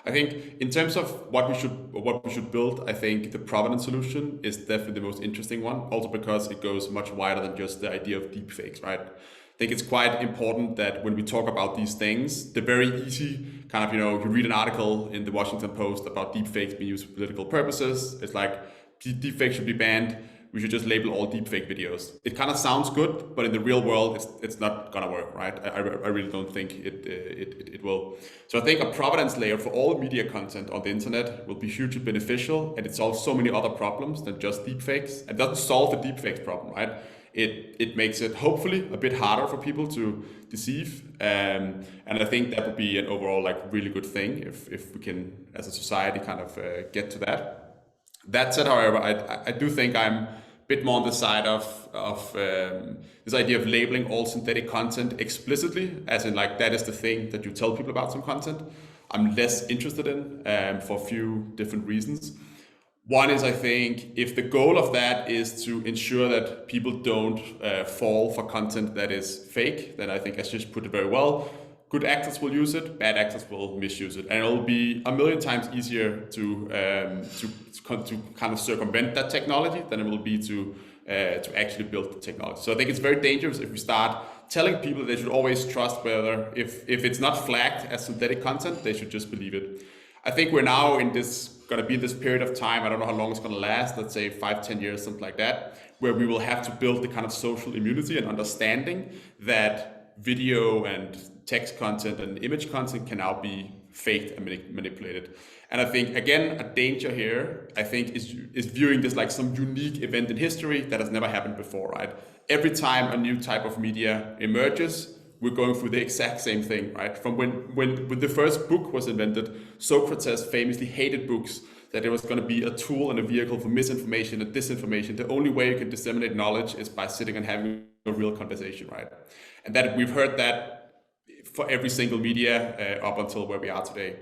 I think in terms of what we should build, I think the provenance solution is definitely the most interesting one. Also because it goes much wider than just the idea of deepfakes, right? I think it's quite important that when we talk about these things, the very easy kind of, you read an article in the Washington Post about deepfakes being used for political purposes. It's like deepfakes should be banned. We should just label all deepfake videos. It kind of sounds good, but in the real world, it's not gonna work, right? I really don't think it will. So I think a provenance layer for all media content on the internet will be hugely beneficial, and it solves so many other problems than just deepfakes. And it doesn't solve the deepfakes problem, right? It makes it hopefully a bit harder for people to deceive, and I think that would be an overall like really good thing if we can, as a society, kind of get to that. That said, however, I do think I'm a bit more on the side of this idea of labeling all synthetic content explicitly, as in like that is the thing that you tell people about some content. I'm less interested in for a few different reasons. One is I think if the goal of that is to ensure that people don't fall for content that is fake, then I think I just put it very well. Good actors will use it, bad actors will misuse it, and it'll be a million times easier to kind of circumvent that technology than it will be to actually build the technology. So I think it's very dangerous if we start telling people they should always trust whether if it's not flagged as synthetic content, they should just believe it. I think we're now in going to be this period of time, I don't know how long it's going to last, let's say 5-10 years, something like that, where we will have to build the kind of social immunity and understanding that video and text content and image content can now be faked and manipulated. And I think, again, a danger here, I think, is viewing this like some unique event in history that has never happened before, right? Every time a new type of media emerges, we're going through the exact same thing, right? From when the first book was invented, Socrates famously hated books, that it was going to be a tool and a vehicle for misinformation and disinformation. The only way you can disseminate knowledge is by sitting and having a real conversation, right? And that we've heard that for every single media up until where we are today.